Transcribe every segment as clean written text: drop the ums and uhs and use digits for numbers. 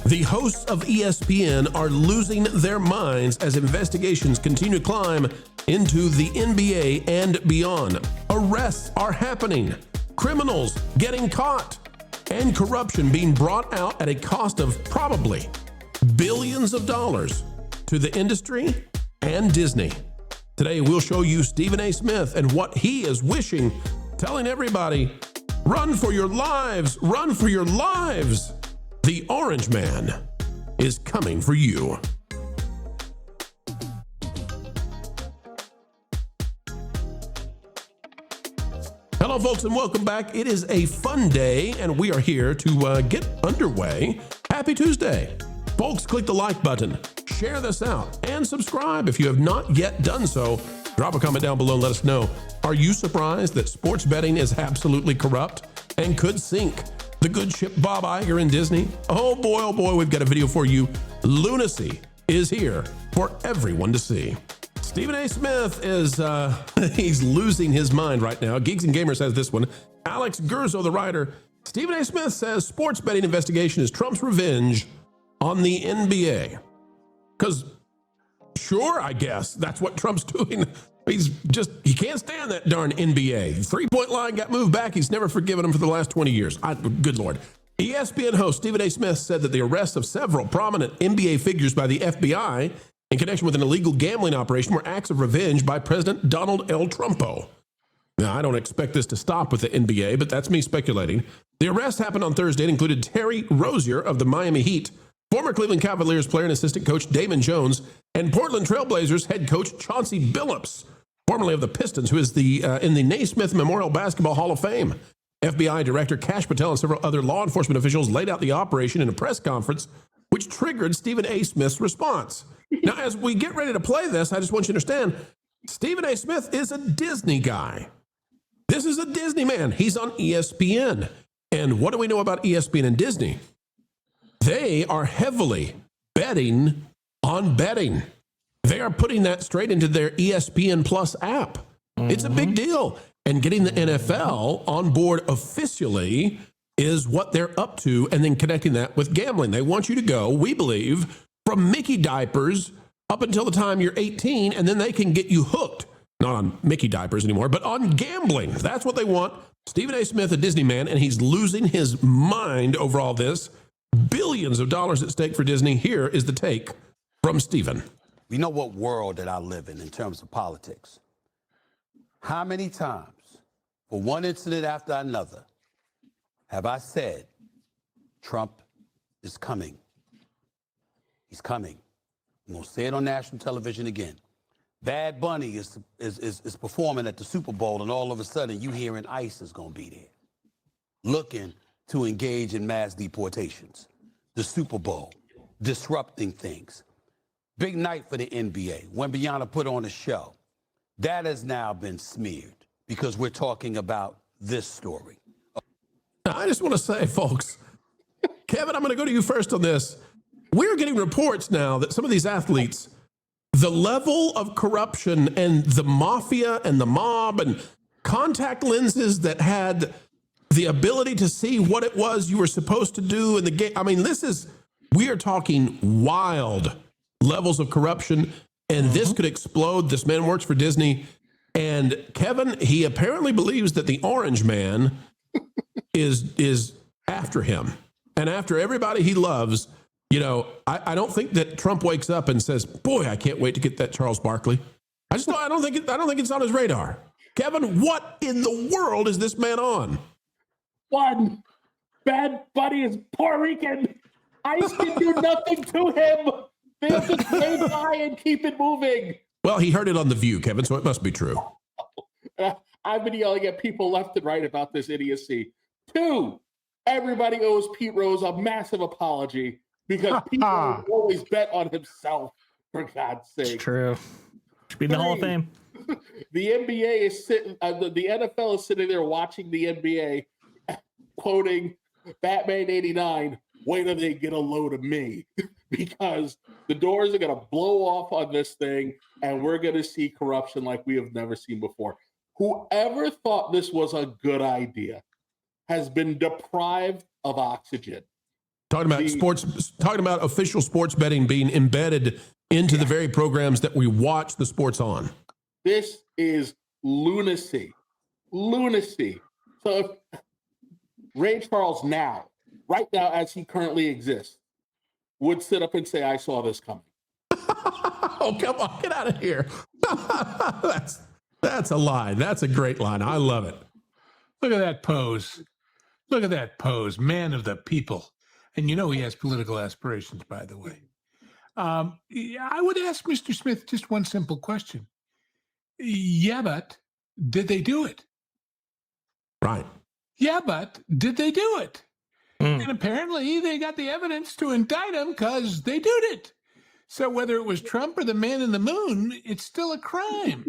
The hosts of ESPN are losing their minds as investigations continue to climb into the NBA and beyond. Arrests are happening, criminals getting caught, and corruption being brought out at a cost of probably billions of dollars to the industry and Disney. Today, we'll show you Stephen A. Smith and what he is wishing, telling everybody, run for your lives, run for your lives. The Orange Man is coming for you. Hello, folks, and welcome back. It is a fun day, and we are here to get underway. Happy Tuesday. Folks, click the like button, share this out, and subscribe if you have not yet done so. Drop a comment down below and let us know. Are you surprised that sports betting is absolutely corrupt and could sink the good ship Bob Iger in Disney? Oh boy, we've got a video for you. Lunacy is here for everyone to see. Stephen A. Smith is, he's losing his mind right now. Geeks and Gamers has this one. Alex Gurzo, the writer. Stephen A. Smith says sports betting investigation is Trump's revenge on the NBA. Because, sure, I guess that's what Trump's doing. He can't stand that darn NBA. Three-point line got moved back. He's never forgiven him for the last 20 years. Good Lord. ESPN host Stephen A. Smith said that the arrest of several prominent NBA figures by the FBI in connection with an illegal gambling operation were acts of revenge by President Donald L. Trumpo. Now, I don't expect this to stop with the NBA, but that's me speculating. The arrest happened on Thursday and included Terry Rozier of the Miami Heat, former Cleveland Cavaliers player and assistant coach Damon Jones, and Portland Trailblazers head coach Chauncey Billups, formerly of the Pistons, who is in the Naismith Memorial Basketball Hall of Fame. FBI Director Kash Patel and several other law enforcement officials laid out the operation in a press conference, which triggered Stephen A. Smith's response. Now, as we get ready to play this, I just want you to understand, Stephen A. Smith is a Disney guy. This is a Disney man. He's on ESPN. And what do we know about ESPN and Disney? They are heavily betting on betting. They are putting that straight into their ESPN Plus app. It's a big deal. And getting the NFL on board officially is what they're up to, and then connecting that with gambling. They want you to go, we believe, from Mickey diapers up until the time you're 18, and then they can get you hooked. Not on Mickey diapers anymore, but on gambling. That's what they want. Stephen A. Smith, a Disney man, and he's losing his mind over all this. Billions of dollars at stake for Disney. Here is the take from Stephen. We know what world that I live in terms of politics. How many times, for one incident after another, have I said, Trump is coming? He's coming. I'm going to say it on national television again. Bad Bunny is performing at the Super Bowl, and all of a sudden you hearing ICE is going to be there, looking to engage in mass deportations. The Super Bowl, disrupting things. Big night for the NBA. Wembanyama put on a show. That has now been smeared because we're talking about this story. I just want to say, folks, Kevin, I'm going to go to you first on this. We're getting reports now that some of these athletes, the level of corruption and the mafia and the mob and contact lenses that had the ability to see what it was you were supposed to do in the game. I mean, we are talking wild levels of corruption, and this could explode. This man works for Disney. And Kevin, he apparently believes that the Orange Man is after him and after everybody he loves. You know, I don't think that Trump wakes up and says, boy, I can't wait to get that Charles Barkley. I don't think it's on his radar. Kevin, what in the world is this man on? One, Bad Bunny is Puerto Rican. ICE can do nothing to him. They have to stay by and keep it moving. Well, he heard it on The View, Kevin, so it must be true. I've been yelling at people left and right about this idiocy. Two, everybody owes Pete Rose a massive apology because Pete Rose always bet on himself, for God's sake. It's true. Should be in the Hall of Fame. The NBA is sitting, the NFL is sitting there watching the NBA, quoting Batman 89, wait till they get a load of me, because the doors are going to blow off on this thing, and we're going to see corruption like we have never seen before. Whoever thought this was a good idea has been deprived of oxygen. Talking about official sports betting being embedded into the very programs that we watch the sports on. This is lunacy. Lunacy. So if Ray Charles right now, as he currently exists, would sit up and say, I saw this coming. Oh, come on, get out of here. That's a line. That's a great line. I love it. Look at that pose. Look at that pose. Man of the people. And you know he has political aspirations, by the way. I would ask Mr. Smith just one simple question. Yeah, but did they do it? Right. Yeah, but did they do it? And apparently they got the evidence to indict him because they did it. So whether it was Trump or the man in the moon, it's still a crime.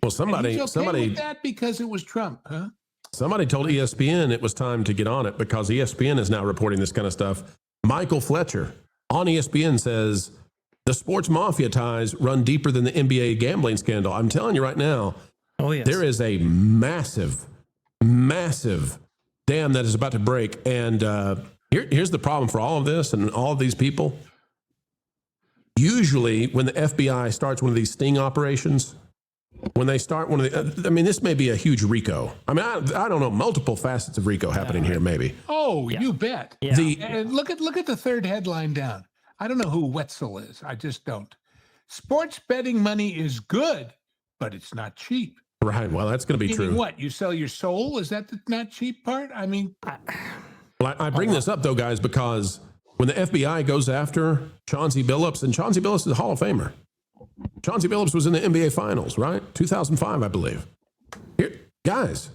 Well, somebody with that because it was Trump, huh? Somebody told ESPN it was time to get on it because ESPN is now reporting this kind of stuff. Michael Fletcher on ESPN says the sports mafia ties run deeper than the NBA gambling scandal. I'm telling you right now, there is a massive, massive dam that is about to break. And here's the problem for all of this and all of these people. Usually when the FBI starts one of these sting operations, when they start one of the, this may be a huge RICO. I don't know, multiple facets of RICO happening here, maybe. Oh, you bet. Yeah. And look at the third headline down. I don't know who Wetzel is. I just don't. Sports betting money is good, but it's not cheap. Right. Well, that's going to be true. What? You sell your soul? Is that the not cheap part? I bring this up, though, guys, because when the FBI goes after Chauncey Billups, and Chauncey Billups is a Hall of Famer. Chauncey Billups was in the NBA Finals, right? 2005, I believe. Here, guys,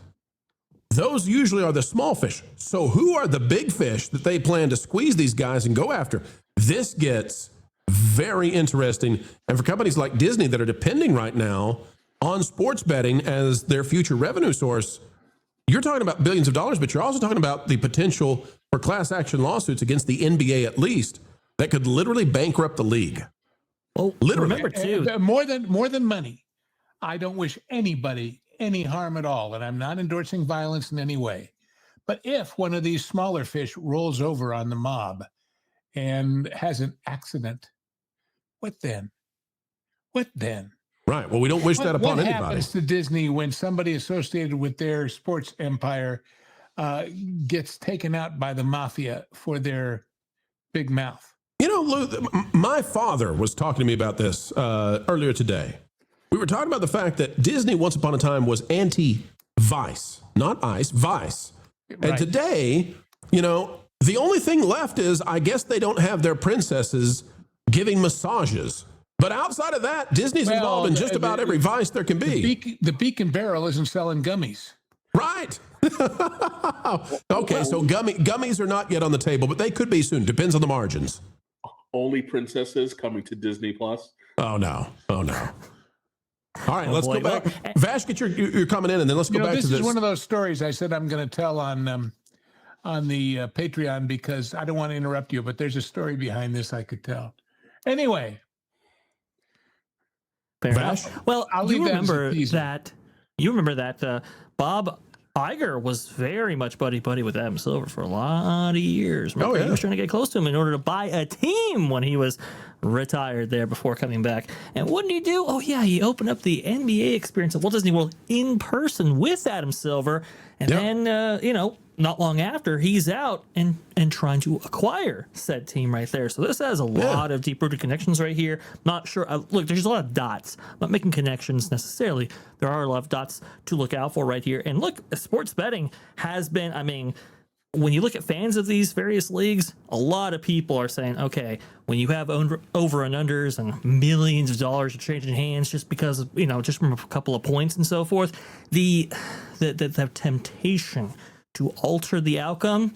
those usually are the small fish. So who are the big fish that they plan to squeeze these guys and go after? This gets very interesting. And for companies like Disney that are depending right now on sports betting as their future revenue source, you're talking about billions of dollars, but you're also talking about the potential for class action lawsuits against the NBA at least that could literally bankrupt the league. Well, literally. remember too, more than money. I don't wish anybody any harm at all, and I'm not endorsing violence in any way. But if one of these smaller fish rolls over on the mob and has an accident, what then? What then? Right. Well, we don't wish that upon anybody. What happens to Disney when somebody associated with their sports empire gets taken out by the mafia for their big mouth? You know, Lou, my father was talking to me about this earlier today. We were talking about the fact that Disney once upon a time was anti-vice, not ice, vice. Right. And today, the only thing left is I guess they don't have their princesses giving massages. But outside of that, Disney's involved in just about every vice there can be. The Beak and Barrel isn't selling gummies. Right. Okay, so gummies are not yet on the table, but they could be soon. Depends on the margins. Only princesses coming to Disney Plus. Oh no. All right, let's go back. Vash, get your comment in, and then let's go back to this. This is one of those stories I said I'm going to tell on the Patreon because I don't want to interrupt you, but there's a story behind this I could tell. Anyway. Vash? Well, you remember that Bob Iger was very much buddy-buddy with Adam Silver for a lot of years. Remember, he was trying to get close to him in order to buy a team when he was retired there before coming back. And what did he do? Oh, yeah, he opened up the NBA experience at Walt Disney World in person with Adam Silver. And then, not long after, he's out and trying to acquire said team right there. So this has a lot of deep-rooted connections right here. Not sure. Look, there's a lot of dots. I'm not making connections necessarily. There are a lot of dots to look out for right here. And look, sports betting has been, when you look at fans of these various leagues, a lot of people are saying, okay, when you have over and unders and millions of dollars are changing hands just because of, just from a couple of points and so forth, the temptation to alter the outcome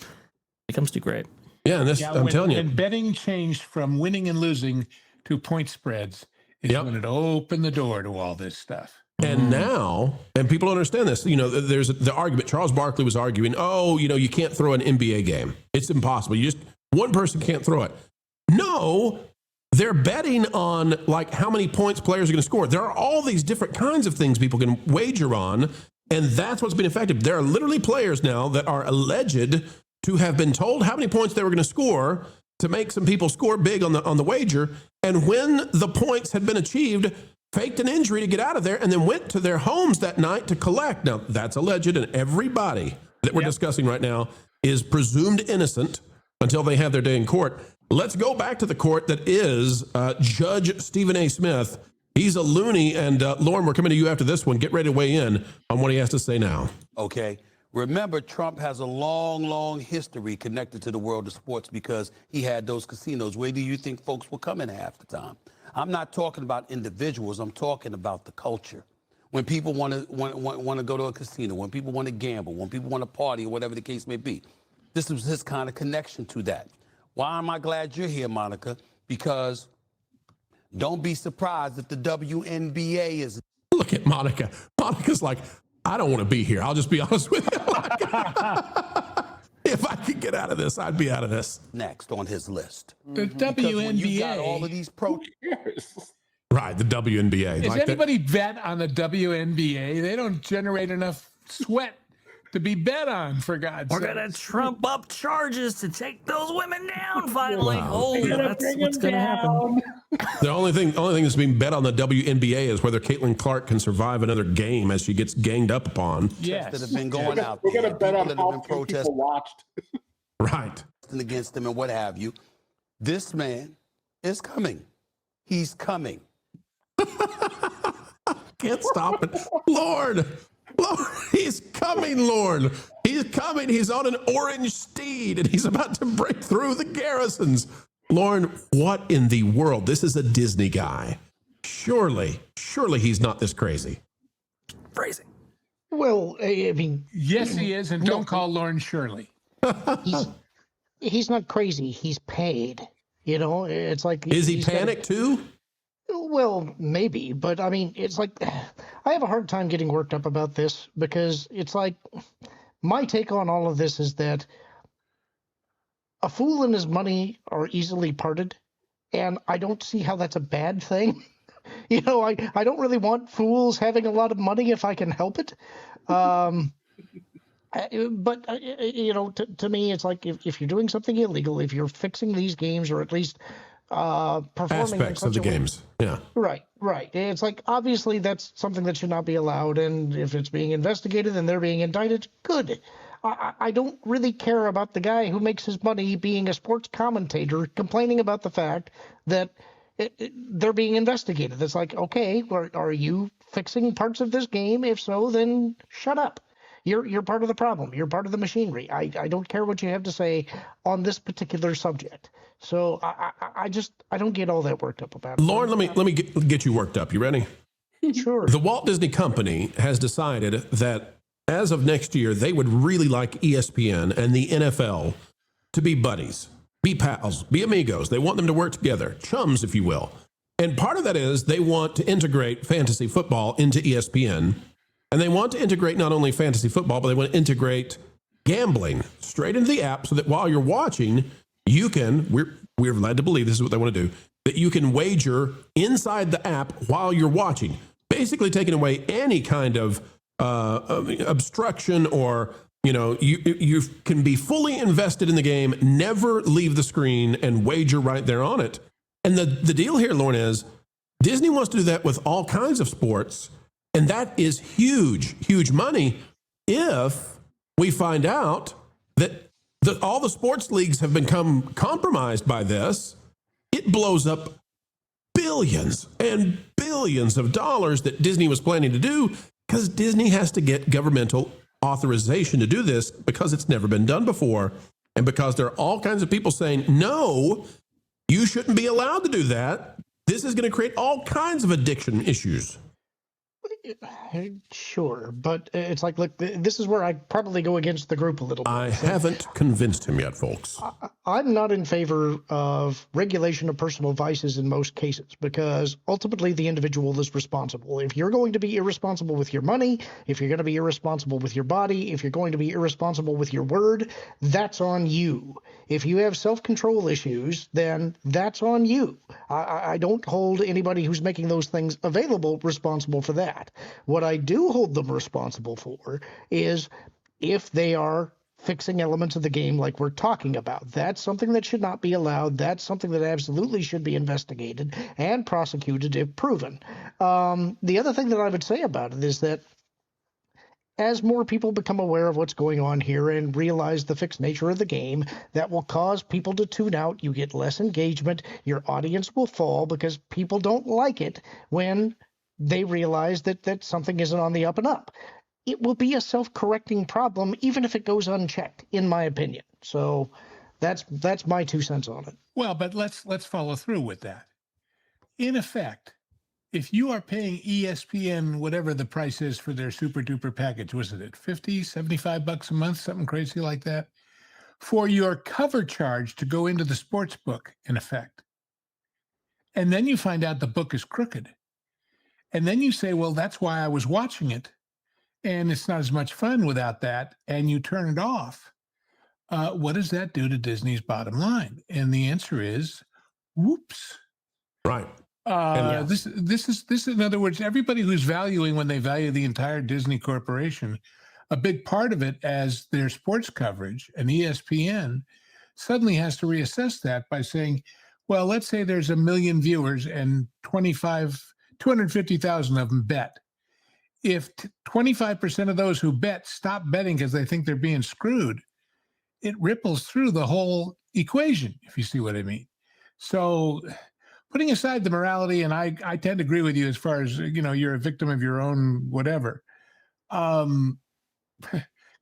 becomes too great. Yeah, and I'm telling you. And betting changed from winning and losing to point spreads is when it opened the door to all this stuff. And now, and people don't understand this, there's the argument. Charles Barkley was arguing, you can't throw an NBA game. It's impossible. One person can't throw it. No, they're betting on how many points players are going to score. There are all these different kinds of things people can wager on. And that's what's been effective. There are literally players now that are alleged to have been told how many points they were going to score to make some people score big on the wager. And when the points had been achieved, faked an injury to get out of there and then went to their homes that night to collect. Now, that's alleged, and everybody that we're discussing right now is presumed innocent until they have their day in court. Let's go back to the court that is Judge Stephen A. Smith. He's a loony, and Lauren, we're coming to you after this one. Get ready to weigh in on what he has to say now. Okay. Remember, Trump has a long, long history connected to the world of sports because he had those casinos. Where do you think folks were coming half the time? I'm not talking about individuals. I'm talking about the culture. When people want to go to a casino, when people want to gamble, when people want to party, or whatever the case may be. This was his kind of connection to that. Why am I glad you're here, Monica? Because don't be surprised if the WNBA is... Look at Monica. Monica's like, I don't want to be here. I'll just be honest with you. If I could get out of this, I'd be out of this. Next on his list. The WNBA. You got all of these pro... Right, the WNBA. Does like anybody bet on the WNBA? They don't generate enough sweat to be bet on, for God's sake. We're going to trump up charges to take those women down finally. Wow. Oh, that's what's going to happen. The only thing that's being bet on the WNBA is whether Caitlin Clark can survive another game as she gets ganged up upon. Yes. That have been going out We're there. going to bet on People how that have been few people watched. Right. against them and what have you. This man is coming. He's coming. Can't stop it. Lord, he's coming, Lord. He's coming. He's on an orange steed, and he's about to break through the garrisons. Lauren, what in the world? This is a Disney guy. Surely he's not this crazy. Crazy. Well, I mean... Yes, he is, and don't call Lauren Shirley. He's not crazy. He's paid. You know, it's like... Is he panicked too? Well, maybe, but I mean, it's like, I have a hard time getting worked up about this because it's like, my take on all of this is that a fool and his money are easily parted, and I don't see how that's a bad thing. You know, I don't really want fools having a lot of money if I can help it. But, you know, to me, it's like if you're doing something illegal, if you're fixing these games or at least performing aspects of the games. Yeah. Right. It's like, obviously that's something that should not be allowed. And if it's being investigated and they're being indicted, good. I don't really care about the guy who makes his money being a sports commentator complaining about the fact that they're being investigated. It's like, okay, are you fixing parts of this game? If so, then shut up. You're part of the problem. You're part of the machinery. I don't care what you have to say on this particular subject. So I don't get all that worked up about it. Lauren, let me get you worked up. You ready? Sure. The Walt Disney Company has decided that as of next year, they would really like ESPN and the NFL to be buddies, be pals, be amigos. They want them to work together, chums, if you will. And part of that is they want to integrate fantasy football into ESPN. And they want to integrate not only fantasy football, but they want to integrate gambling straight into the app so that while you're watching, you can, we're led to believe this is what they want to do, that you can wager inside the app while you're watching, basically taking away any kind of obstruction or, you know, you can be fully invested in the game, never leave the screen and wager right there on it. And the deal here, Lauren, is Disney wants to do that with all kinds of sports. And that is huge, huge money if we find out that all the sports leagues have become compromised by this. It blows up billions and billions of dollars that Disney was planning to do because Disney has to get governmental authorization to do this because it's never been done before. And because there are all kinds of people saying, no, you shouldn't be allowed to do that. This is going to create all kinds of addiction issues. Sure, but it's like, look, this is where I probably go against the group a little bit. I haven't convinced him yet, folks. I'm not in favor of regulation of personal vices in most cases because ultimately the individual is responsible. If you're going to be irresponsible with your money, if you're going to be irresponsible with your body, if you're going to be irresponsible with your word, that's on you. If you have self-control issues, then that's on you. I don't hold anybody who's making those things available responsible for that. What I do hold them responsible for is if they are fixing elements of the game like we're talking about. That's something that should not be allowed. That's something that absolutely should be investigated and prosecuted if proven. The other thing that I would say about it is that as more people become aware of what's going on here and realize the fixed nature of the game, that will cause people to tune out. You get less engagement. Your audience will fall because people don't like it when they realize that something isn't on the up and up. It will be a self-correcting problem, even if it goes unchecked, in my opinion. So that's my 2 cents on it. Well, but let's follow through with that. In effect, if you are paying ESPN whatever the price is for their super duper package, was it at 50, 75 bucks a month, something crazy like that, for your cover charge to go into the sports book, in effect, and then you find out the book is crooked, and then you say, well, that's why I was watching it, and it's not as much fun without that, and you turn it off, what does that do to Disney's bottom line? And the answer is, whoops. Right. This is, in other words, everybody who's valuing, when they value the entire Disney Corporation, a big part of it as their sports coverage, and ESPN suddenly has to reassess that by saying, well, let's say there's 1 million viewers and 250,000 of them bet. If 25% of those who bet stop betting because they think they're being screwed, it ripples through the whole equation, if you see what I mean. So putting aside the morality, and I tend to agree with you as far as, you're a victim of your own whatever. Of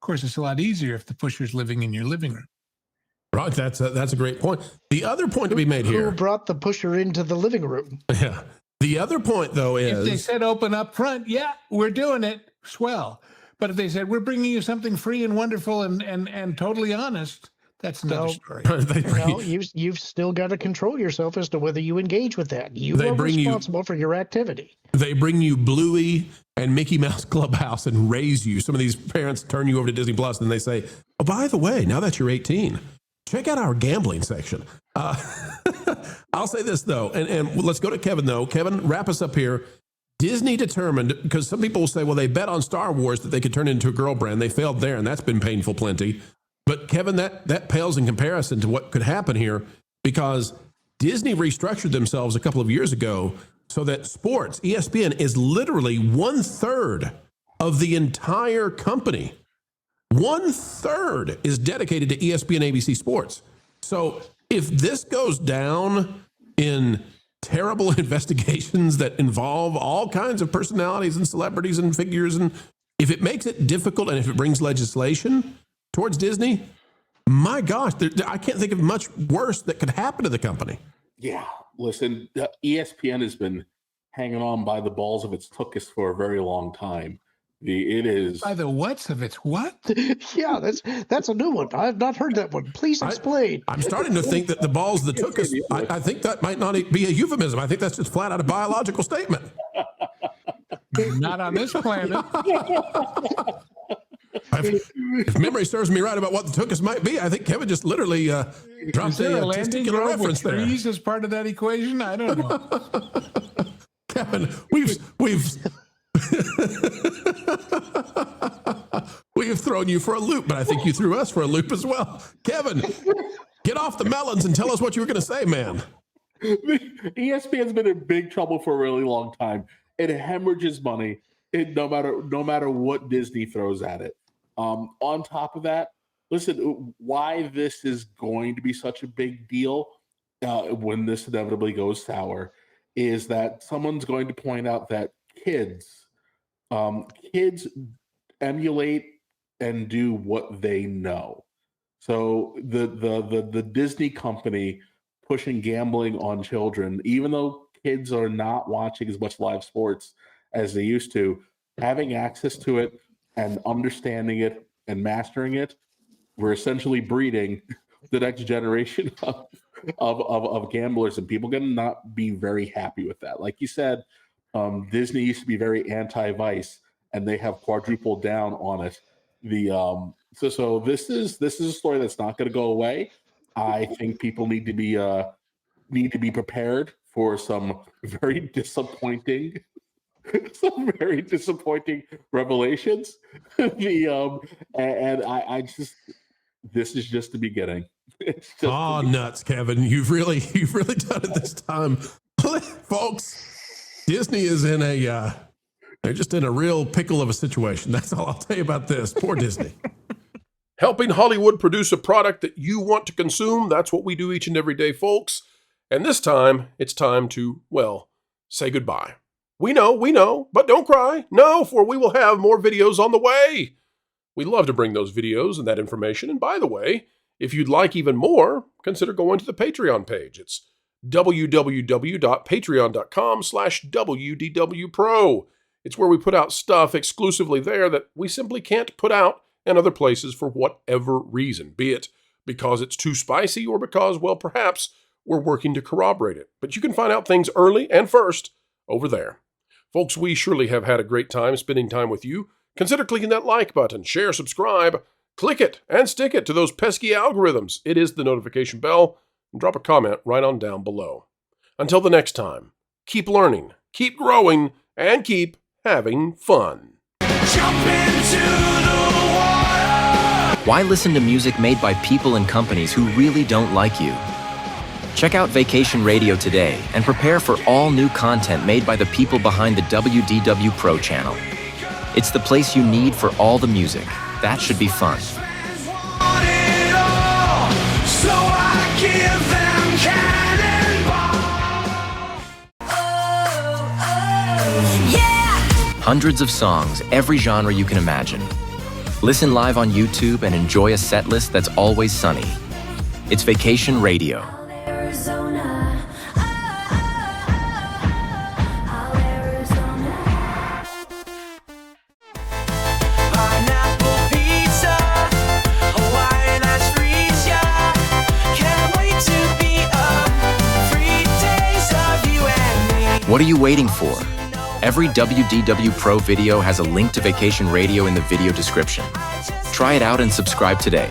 course, it's a lot easier if the pusher's living in your living room. Right. That's a great point. The other point to be made here. Who brought the pusher into the living room? Yeah. The other point, though, is if they said open up front, yeah, we're doing it, swell. But if they said we're bringing you something free and wonderful and totally honest, that's another story. You've still got to control yourself as to whether you engage with that. You are responsible for your activity. They bring you Bluey and Mickey Mouse Clubhouse and raise you. Some of these parents turn you over to Disney Plus and they say, oh, by the way, now that you're 18, check out our gambling section. I'll say this, though, and let's go to Kevin, though. Kevin, wrap us up here. Disney determined, because some people will say, well, they bet on Star Wars that they could turn it into a girl brand. They failed there, and that's been painful plenty. But, Kevin, that pales in comparison to what could happen here, because Disney restructured themselves a couple of years ago so that sports, ESPN, is literally 1/3 of the entire company. 1/3 is dedicated to ESPN ABC Sports. So if this goes down in terrible investigations that involve all kinds of personalities and celebrities and figures, and if it makes it difficult and if it brings legislation towards Disney, my gosh, I can't think of much worse that could happen to the company. Yeah, listen, ESPN has been hanging on by the balls of its tuchus for a very long time. It is by the what's of its what? Yeah, that's a new one. I've not heard that one. Please explain. I'm starting to think that the balls that took us. I think that might not be a euphemism. I think that's just flat out a biological statement. Not on this planet. If memory serves me right about what the took us might be, I think Kevin just literally dropped a testicular reference there. Trees as part of that equation? I don't know. Kevin, we've we have thrown you for a loop, but I think you threw us for a loop as well. Kevin, get off the melons and tell us what you were going to say, man. ESPN's been in big trouble for a really long time. It hemorrhages money, no matter what Disney throws at it. On top of that, listen, why this is going to be such a big deal when this inevitably goes sour is that someone's going to point out that kids emulate and do what they know. So the Disney company pushing gambling on children, even though kids are not watching as much live sports as they used to, having access to it and understanding it and mastering it, we're essentially breeding the next generation of gamblers, and people going to not be very happy with that. Like you said, Disney used to be very anti-vice, and they have quadrupled down on it. So this is a story that's not going to go away. I think people need to be prepared for some very disappointing revelations. this is just the beginning. It's just oh, nuts, Kevin. You've really done it this time. Folks, Disney is in they're just in a real pickle of a situation. That's all I'll tell you about this. Poor Disney. Helping Hollywood produce a product that you want to consume. That's what we do each and every day, folks. And this time, it's time to, well, say goodbye. We know, but don't cry. No, for we will have more videos on the way. We love to bring those videos and that information. And by the way, if you'd like even more, consider going to the Patreon page. It's www.patreon.com/WDWPro. It's where we put out stuff exclusively there that we simply can't put out in other places for whatever reason, be it because it's too spicy or because, well, perhaps we're working to corroborate it. But you can find out things early and first over there. Folks, we surely have had a great time spending time with you. Consider clicking that like button, share, subscribe, click it, and stick it to those pesky algorithms. It is the notification bell, and drop a comment right on down below. Until the next time, keep learning, keep growing, and keep having fun. Jump into the water. Why listen to music made by people and companies who really don't like you? Check out Vacation Radio today and prepare for all new content made by the people behind the WDW Pro channel. It's the place you need for all the music. That should be fun. Hundreds of songs, every genre you can imagine. Listen live on YouTube and enjoy a set list that's always sunny. It's Vacation Radio. What are you waiting for? Every WDW Pro video has a link to Vacation Radio in the video description. Try it out and subscribe today.